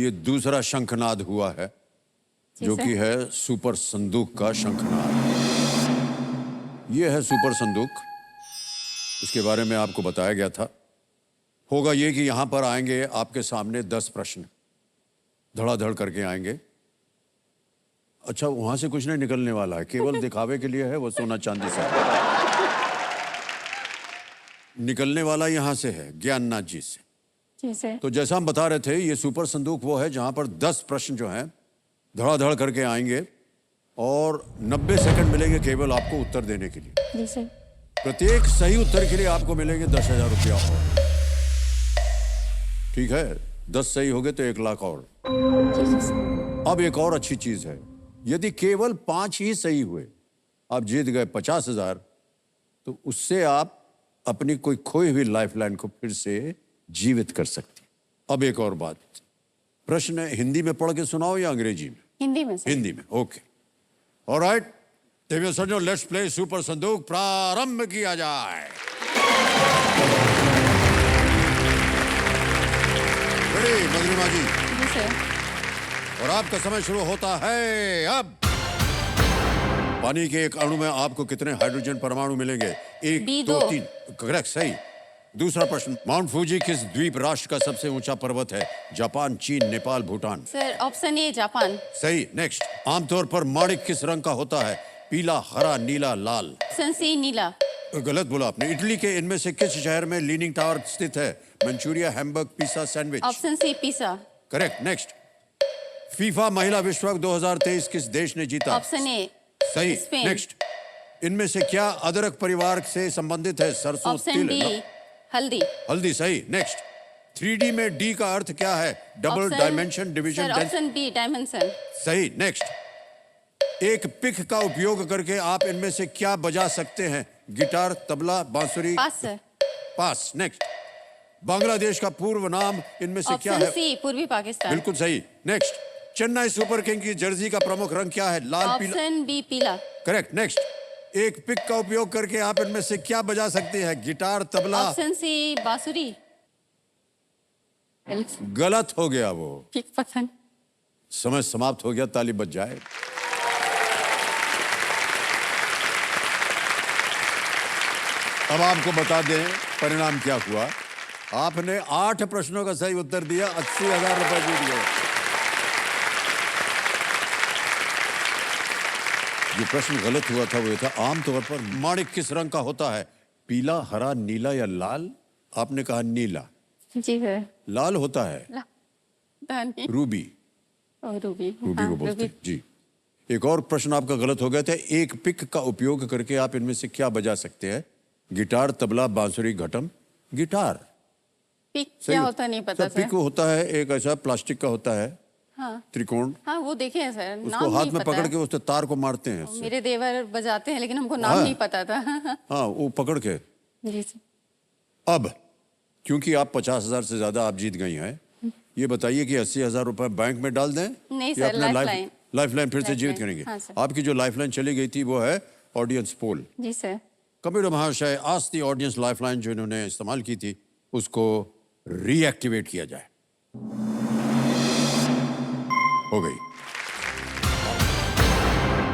ये दूसरा शंखनाद हुआ है, जो कि है सुपर संदूक का शंखनाद। ये है सुपर संदूक, इसके बारे में आपको बताया गया था। होगा ये कि यहां पर आएंगे आपके सामने 10 प्रश्न धड़ाधड़ करके आएंगे। अच्छा, वहां से कुछ नहीं निकलने वाला है, केवल दिखावे के लिए है, वो सोना चांदी से निकलने वाला यहां से है, ज्ञाननाथ जी से। तो जैसा हम बता रहे थे, ये सुपर संदूक वो है जहां पर 10 प्रश्न जो हैं धड़ाधड़ करके आएंगे और 90 सेकंड मिलेंगे केवल आपको उत्तर देने के लिए। जी सर। प्रत्येक सही उत्तर के लिए आपको मिलेंगे 10,000 रुपया और। ठीक है, 10 सही हो गए तो 1 लाख और। अब एक और अच्छी चीज है, यदि केवल 5 ही सही हुए, आप जीत गए 50,000, तो उससे आप अपनी कोई खोई हुई लाइफलाइन को फिर से जीवित कर सकते। अब एक और बात, प्रश्न हिंदी में पढ़ के सुनाओ या अंग्रेजी में? हिंदी में सर। हिंदी में, ओके। ऑलराइट, देवियों सज्जनों, लेट्स प्ले सुपर संदूक, प्रारंभ किया जाए। रेडी मधुरिमा जी? जी सर। और आपका समय शुरू होता है अब। पानी के एक अणु में आपको कितने हाइड्रोजन परमाणु मिलेंगे? 1, 2, 3। करेक्ट, सही। दूसरा प्रश्न, माउंट फूजी किस द्वीप राष्ट्र का सबसे ऊंचा पर्वत है? जापान, चीन, Nepal, Bhutan. Sir option A Japan. सही। नेक्स्ट, आमतौर पर माणिक किस रंग का होता है? पीला, हरा, नीला, लाल। ऑप्शन सी नीला। गलत बोला आपने। इटली के इनमें से किस शहर में लीनिंग टावर स्थित है? मंचूरिया, हैम्बर्ग, पिसा, सैंडविच। ऑप्शन सी पिसा। करेक्ट। नेक्स्ट, फीफा महिला विश्व कप 2023 किस देश ने जीता? ऑप्शन ए सही। स्पेन। नेक्स्ट, इनमें से क्या अदरक परिवार से संबंधित है? सरसों, ऑप्शन तिल, डी हल्दी। हल्दी। सही। नेक्स्ट, 3D में डी का अर्थ क्या है? Double, dimension, division, sir option B dimension. सही। नेक्स्ट, एक पिक का उपयोग करके आप इनमें से क्या बजा सकते हैं? गिटार, तबला, बांसुरी। पास सर। पास। नेक्स्ट, बांग्लादेश का पूर्व नाम इनमें से क्या है? ऑप्शन सी पूर्वी पाकिस्तान। बिल्कुल सही। नेक्स्ट, चेन्नई सुपर किंग की जर्सी का प्रमुख रंग क्या है? लाल, पीला। ऑप्शन बी पीला। करेक्ट। नेक्स्ट, एक पिक का उपयोग करके आप इनमें से क्या बजा सकते हैं? गिटार, तबला। ऑप्शन सी बांसुरी। गलत हो गया वो। पिक पसंद। समय समाप्त हो गया, ताली बज जाए। अब आपको बता दें परिणाम क्या हुआ। आपने 8 प्रश्नों का सही उत्तर दिया, 80,000 रुपए जीत गए। जो प्रश्न गलत हुआ था वो ये था, आमतौर पर माणिक किस रंग का होता है? पीला, हरा, नीला या लाल? आपने कहा नीला। जी सर। लाल होता है रूबी। रूबी को बोलते हैं जी। एक और प्रश्न आपका गलत हो गया था, एक पिक का उपयोग करके आप इनमें से क्या बजा सकते हैं? गिटार, तबला, बांसुरी, घटम। गिटार। पिक क्या होता नहीं पता सर। पिक होता है एक ऐसा प्लास्टिक का होता है, हाँ त्रिकोण। हाँ वो देखे हैं सर, उसको हाथ में पकड़ के उससे तार को मारते हैं। मेरे देवर बजाते हैं लेकिन हमको नाम नहीं पता था। हाँ, वो पकड़ के। जी सर। अब क्योंकि आप 50,000 से ज्यादा आप जीत गई हैं, ये बताइए कि 80,000 रुपए बैंक में डाल दें? नहीं सर, लाइफलाइन फिर से जीवित करेंगे। हाँ सर। आपकी जो लाइफलाइन चली गई थी वो है ऑडियंस पोल। जी सर। कंप्यूटर महाशय, आज दी ऑडियंस लाइफलाइन जो इन्होंने इस्तेमाल की थी उसको रीएक्टिवेट किया जाए। हो गई।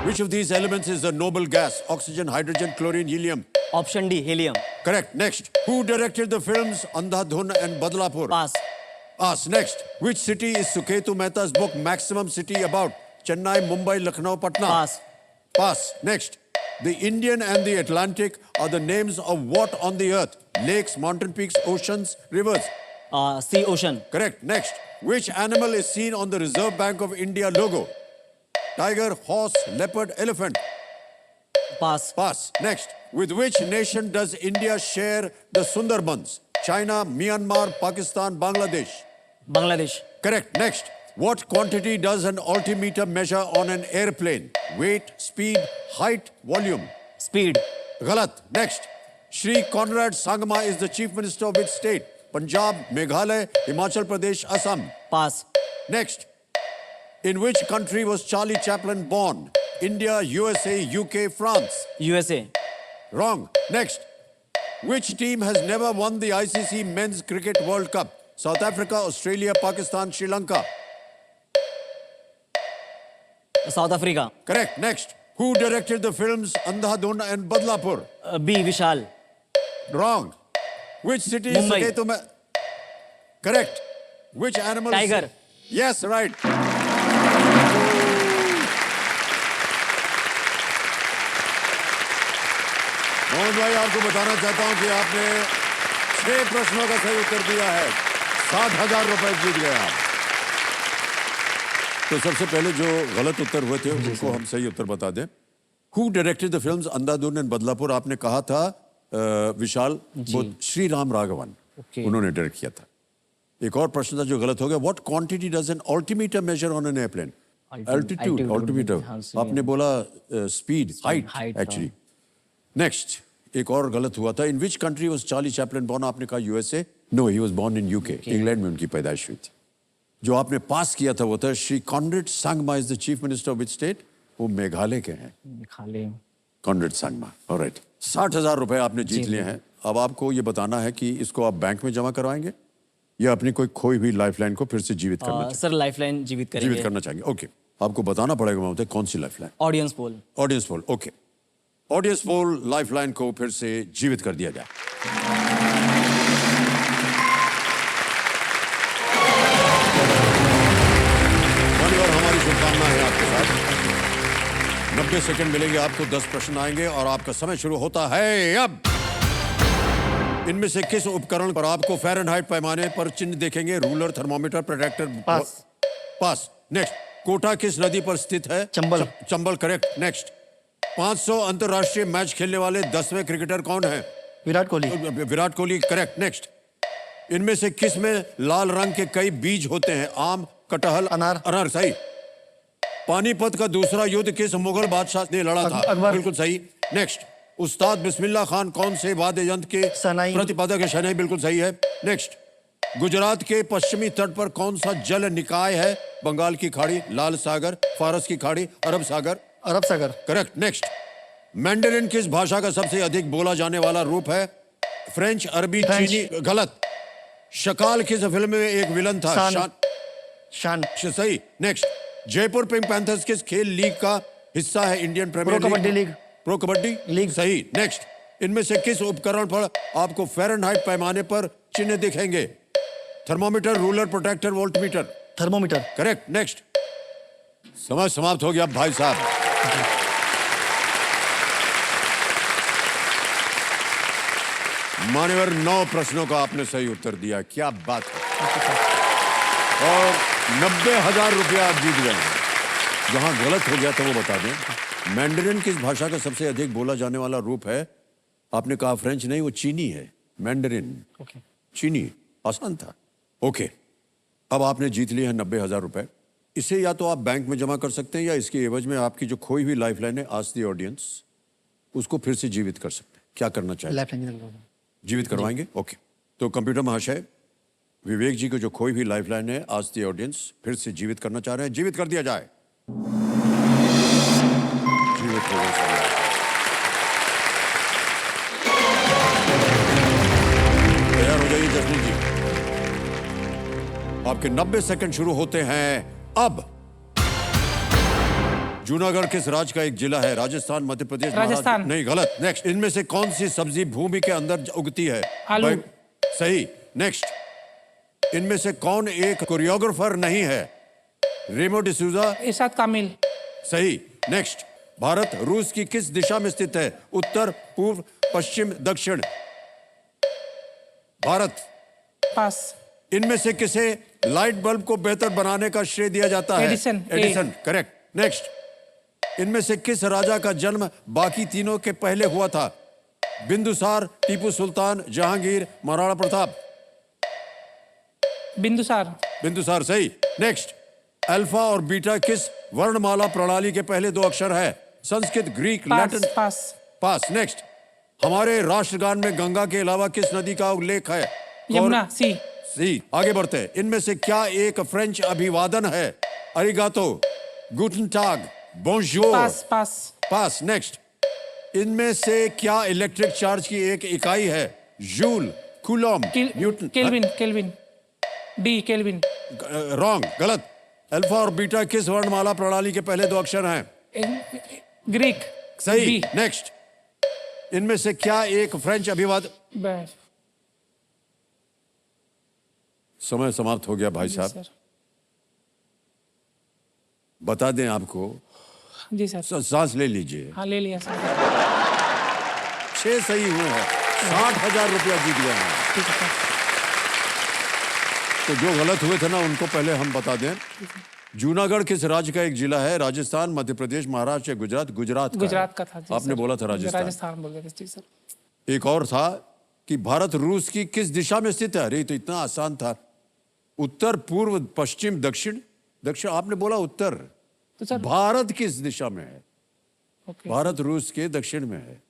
Which of these elements is a noble gas? Oxygen, hydrogen, chlorine, helium. Option D, helium. Correct. Next, who directed the films Andhadhun and Badlapur? Pass. Pass. Next, which city is Suketu Mehta's book Maximum City about? Chennai, Mumbai, Lucknow, Patna. Pass. Pass. Next, the Indian and the Atlantic are the names of what on the earth? Lakes, mountain peaks, oceans, rivers. Sea, ocean. Correct. Next, which animal is seen on the Reserve Bank of India logo? Tiger, horse, leopard, elephant. Pass. Pass. Next, with which nation does India share the Sundarbans? China, Myanmar, Pakistan, Bangladesh. Bangladesh. Correct. Next, what quantity does an altimeter measure on an airplane? Weight, speed, height, volume. Speed. Galat. Next, Shri Conrad Sangma is the Chief Minister of which state? Punjab, Meghalaya, Himachal Pradesh, Assam. Pass. Next, in which country was Charlie Chaplin born? India, USA, UK, France. USA. Wrong. Next, which team has never won the ICC Men's Cricket World Cup? South Africa, Australia, Pakistan, Sri Lanka. South Africa. Correct. Next, who directed the films Andhadhun and Badlapur? B Vishal. Wrong. Which city is Mumbai. Saketo में? Correct. Which animal? Tiger. Yes, right. Mohan bhai, आपको बताना चाहता हूं कि आपने 6 प्रश्नों का सही उत्तर दिया है। 7,000 रुपए जीत गए आप। तो सबसे पहले जो गलत उत्तर हुए थे उनको हम सही उत्तर बता दें। Who directed the films Andhadhun and Badlapur? आपने कहा था विशाल, वो श्री राम राघवन, उन्होंने डायरेक्ट किया था। एक और प्रश्न था जो गलत हो गया। What quantity does N altimeter major on an airplane? Altitude, altimeter. आपने बोला स्पीड, हाइट एक्चुअली। नेक्स्ट, एक और गलत हुआ था। In which country was Charlie Chaplin born? आपने कहा USA. No, he was born in UK, England में उनकी पैदाइश हुई थी। जो आपने पास किया था वो था Shri Conrad Sangma is the chief minister of which state? वो मेघालय के हैं, कॉनरेड सांगमा। ऑलराइट, 60,000 रुपए आपने जीत लिए हैं। अब आपको ये बताना है कि इसको आप बैंक में जमा करवाएंगे या अपनी कोई खोई हुई लाइफलाइन को फिर से जीवित करना चाहेंगे? सर लाइफलाइन जीवित करेंगे। जीवित करना चाहेंगे, ओके। आपको बताना पड़ेगा मैं कौन सी lifeline? Audience poll. Audience poll, okay. Audience poll lifeline को फिर से जीवित कर दिया जाए। और हमारी शुभकामनाएं हैं आपके साथ। 90 सेकंड मिलेंगे आपको, 10 प्रश्न आएंगे और आपका समय शुरू होता है अब। इनमें से किस उपकरण पर आपको फ़ारेनहाइट पैमाने पर चिन्ह देखेंगे? Ruler, thermometer, protractor? Pass. Pass. Next, Kota किस नदी पर स्थित है? चंबल। चंबल, करेक्ट। नेक्स्ट, 500 अंतरराष्ट्रीय मैच खेलने वाले 10वें क्रिकेटर कौन है? विराट कोहली। विराट कोहली, करेक्ट। नेक्स्ट, इनमें से किस में लाल रंग के कई बीज होते हैं? आम, कटहल, अनार। अनार, सही। पानीपत का दूसरा युद्ध किस मुगल बादशाह ने लड़ा था? अकबर। बिल्कुल सही। नेक्स्ट, उस्ताद बिस्मिल्लाह खान कौन से वाद्य यंत्र के शहनाई। प्रतिपादक है? शहनाई, बिल्कुल सही है। नेक्स्ट, गुजरात के पश्चिमी तट पर कौन सा जल निकाय है? बंगाल की खाड़ी, लाल सागर, फारस की खाड़ी, अरब सागर? अरब सागर, करेक्ट। नेक्स्ट, मैंडरिन किस भाषा का सबसे अधिक बोला जाने वाला रूप है? फ्रेंच, अरबी, चीनी? गलत। शकाल किस फिल्म में एक विलन था? शान। सही। नेक्स्ट, जयपुर पिंक पैंथर्स किस खेल लीग का हिस्सा है? Indian Premier Pro Kabaddi League. Pro Kabaddi League, सही। नेक्स्ट, इनमें से किस उपकरण पर आपको फ़ारेनहाइट पैमाने पर चिन्ह दिखेंगे? Thermometer, ruler, protractor, voltmeter? Thermometer, correct. Next, समय समाप्त हो गया भाई साहब। मान्यवर, 9 प्रश्नों का आपने सही उत्तर दिया, क्या बात है। और 90,000 रुपया आप जीत गए हैं। जहां गलत हो गया था वो बता दें। मैंडरिन किस भाषा का सबसे अधिक बोला जाने वाला रूप है? आपने कहा फ्रेंच, नहीं, वो चीनी है। मैंडरिन, चीनी, आसान था। ओके, अब आपने जीत लिए हैं 90,000 रुपए। इसे या तो आप बैंक में जमा कर सकते हैं या इसके एवज में आपकी जो खोई हुई लाइफलाइन है आज दी ऑडियंस, उसको फिर से जीवित कर सकते हैं। क्या करना चाहिए? जीवित करवाएंगे? ओके, तो कंप्यूटर महाशय, विवेक जी को जो खोई हुई लाइफलाइन है आज दी ऑडियंस फिर से जीवित करना चाह रहे हैं। जीवित कर दिया जाए। जीवित हो गई। तैयार हो जाइए जसमीत जी, आपके 90 सेकंड शुरू होते हैं अब। जूनागढ़ किस राज्य का एक जिला है? राजस्थान, मध्य प्रदेश, राजस्थान। नहीं, गलत। नेक्स्ट, इनमें से कौन सी सब्जी भूमि के अंदर उगती है? आलू। सही। नेक्स्ट, इनमें से कौन एक कोरियोग्राफर नहीं है? रेमो डिसूजा? इरशाद कामिल। सही। नेक्स्ट, भारत रूस की किस दिशा में स्थित है? उत्तर, पूर्व, पश्चिम, दक्षिण? भारत। पास। इनमें से किसे लाइट बल्ब को बेहतर बनाने का श्रेय दिया जाता है? एडिसन। Edison, correct. नेक्स्ट, इनमें से किस राजा का जन्म बाकी तीनों के पहले हुआ था? बिंदुसार, टीपू सुल्तान, जहांगीर, महाराणा प्रताप? बिंदुसार। बिंदुसार, सही। नेक्स्ट, अल्फा और बीटा किस वर्णमाला प्रणाली के पहले 2 अक्षर है? Sanskrit, Greek, Latin? Pass. Pass. Next, हमारे राष्ट्रगान में गंगा के अलावा किस नदी का उल्लेख है? यमुना। सी। सी। आगे बढ़ते हैं। इनमें से क्या एक फ्रेंच अभिवादन है? अरिगातो, गुटन टाग, बोंजोर? पास। पास। पास। नेक्स्ट, इनमें से क्या इलेक्ट्रिक चार्ज की एक इकाई है? Joule, Coulomb, Newton? Kelvin. Kelvin. D. Kelvin. Wrong, गलत। अल्फा और बीटा किस वर्णमाला प्रणाली के पहले दो अक्षर हैं? ग्रीक। सही। B, नेक्स्ट, इनमें से क्या एक फ्रेंच अभिवादन? B, समय समाप्त हो गया भाई साहब। सर। बता दें आपको, जी सर। सांस ले लीजिए। हाँ ले लिया सर। 6 सही हुए हैं, 60,000 रुपया जीत गए हैं। ठीक है सर। तो जो गलत हुए थे ना उनको पहले हम बता दें। जूनागढ़ किस राज्य का एक जिला है? राजस्थान, मध्य प्रदेश, महाराष्ट्र या गुजरात? गुजरात का गुजरात है। का था जी आपने सर। बोला था राजस्थान। राजस्थान बोल गए थे जी सर। एक और था कि भारत रूस की किस दिशा में स्थित है? अरे तो इतना आसान था। उत्तर, पूर्व, पश्चिम, दक्षिण? दक्षिण आपने बोला उत्तर। तो सर भारत किस दिशा में है? ओके। भारत रूस के दक्षिण में है,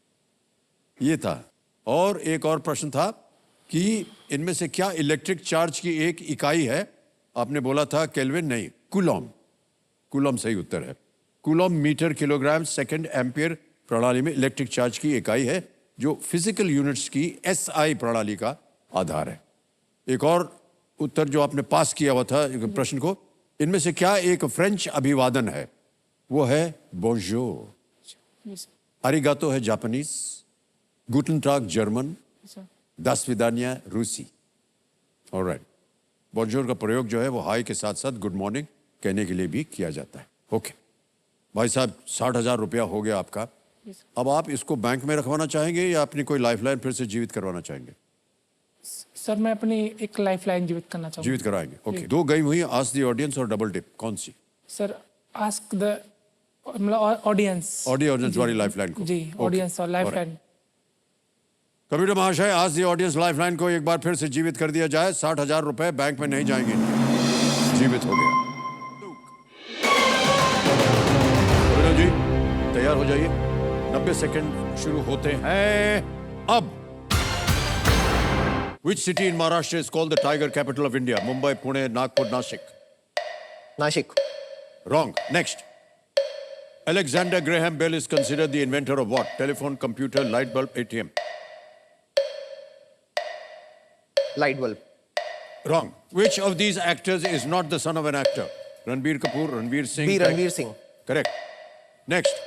ये था। और एक और प्रश्न था कि इनमें से क्या इलेक्ट्रिक चार्ज की एक इकाई है? आपने बोला था केल्विन, नहीं, कूलॉम। कूलॉम सही उत्तर है। Coulomb metre kilogram second ampere प्रणाली में इलेक्ट्रिक चार्ज की इकाई है, जो फिजिकल यूनिट्स की एसआई प्रणाली का आधार है। एक और उत्तर जो आपने पास किया हुआ था प्रश्न को, इनमें से क्या एक फ्रेंच अभिवादन है? वो है बोंजोर। जी सर। अरिगातो है जापानीज, गुटन टाग जर्मन, सर। दास विदानिया रूसी। ऑलराइट। बोंजोर का प्रयोग जो है वो हाय के साथ साथ गुड मॉर्निंग कहने के लिए भी किया जाता है। ओके भाई साहब, 60,000 रुपया हो गया आपका। अब आप इसको बैंक में रखवाना चाहेंगे या अपनी कोई लाइफलाइन फिर से जीवित करवाना चाहेंगे? सर मैं अपनी एक लाइफ लाइन जीवित करना चाहूँगा। जीवित कराएंगे। ओके, दो गई हुई, आस्क द ऑडियंस और डबल टिप, कौन सी? सर आस्क द मतलब ऑडियंस। ऑडियंस वाली लाइफलाइन को। जी ऑडियंस और लाइफ लाइन। कंप्यूटर महाशय, आज दी ऑडियंस लाइफलाइन को एक बार फिर से जीवित कर दिया जाए। 60,000 रुपए बैंक में नहीं जाएंगे, जीवित हो गया। अभिनव जी तैयार हो जाइए, 90 सेकंड शुरू होते हैं अब। Which city in Maharashtra is called the tiger capital of India? Mumbai, Pune, Nagpur, Nashik? Nashik. Wrong. Next. Alexander Graham Bell is considered the inventor of what? Telephone, computer, light bulb, ATM? Light bulb. Wrong. Which of these actors is not the son of an actor? Ranbir Kapoor, Ranveer Singh? B Correct. Ranveer Singh. Correct. Next.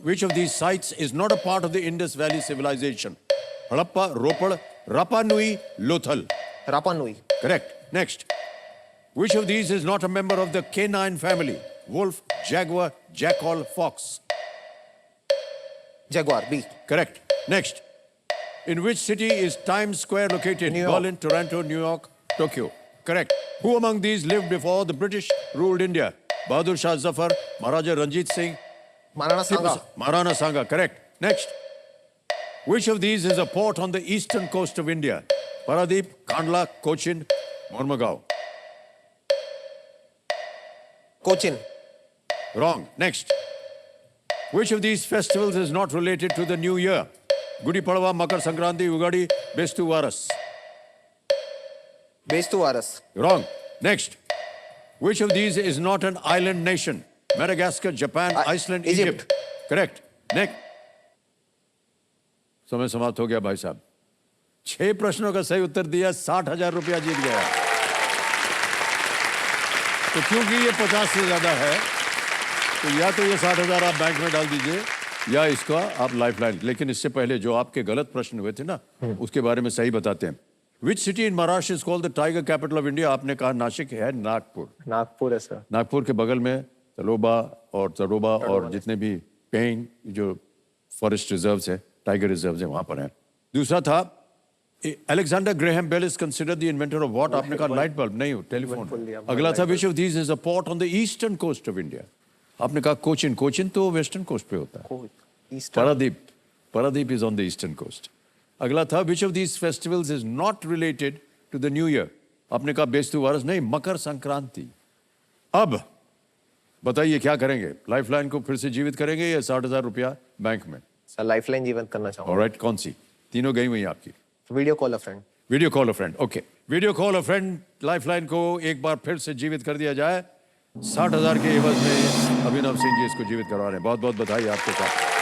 Which of these sites is not a part of the Indus Valley civilization? Harappa, Ropad, Rapa Nui, Lothal? रापा नुई। Correct. Next. Which of these is not a member of the canine family? Wolf, jaguar, jackal, fox? Jaguar. B. Correct. Next. In which city is Times Square located? New York. Berlin, Toronto, New York, Tokyo? Correct. Who among these lived before the British ruled India? Bahadur Shah Zafar, Maharaja Ranjit Singh, Maharana Sanga. Maharana Sangha? Correct. Next. Which of these is a port on the eastern coast of India? Paradip, Kandla, Cochin, Mormugao? Cochin. Wrong. Next. Which of these festivals is not related to the new year? Gudi Padwa, Makar Sankranti, Ugadi, Bestu Varas? बेस्तुवारस। Wrong. Next. Which of these is not an island nation? Madagascar, Japan, Iceland, Egypt. Egypt? Correct. Next. समय समाप्त हो गया भाई साहब। 6 प्रश्नों का सही उत्तर दिया, 60,000 रुपया जीत गया। तो क्योंकि ये 50 से ज्यादा है, तो या तो ये 60,000 आप बैंक में डाल दीजिए या इसका आप लाइफलाइन। लेकिन इससे पहले जो आपके गलत प्रश्न हुए थे ना, उसके बारे में सही बताते हैं। Which city in Maharashtra is called the tiger capital of India? आपने कहा नासिक है, नागपुर। नागपुर है सर। नागपुर के बगल में तलोबा और जितने भी पेइंग जो फॉरेस्ट रिजर्व्स है, टाइगर रिजर्व्स है, वहां पर है। दूसरा था Alexander Graham Bell is considered the inventor of what? आपने कहा लाइट बल्ब, नहीं, टेलीफोन। अगला था which of these is a port on the eastern coast of India? आपने कहा कोचिन। कोचिन तो वेस्टर्न कोस्ट पे होता है। Paradip is on the eastern coast. अगला था which of these festivals is not related to the new year? आपने कहा बेस्तु वारस, नहीं, मकर संक्रांति। अब बताइए क्या करेंगे? लाइफलाइन को फिर से जीवित करेंगे या 60,000 रुपया बैंक में? सर लाइफलाइन जीवित करना चाहूँगा। ऑलराइट, कौन सी? तीनों गई हुई आपकी। वीडियो कॉल अ फ्रेंड। वीडियो कॉल अ फ्रेंड। ओके, वीडियो कॉल अ फ्रेंड लाइफलाइन को एक बार फिर से जीवित कर दिया जाए। 60,000 के एवज में अभिनव सिंह जी इसको जीवित करवा रहे हैं। बहुत बहुत बधाई आपके साथ।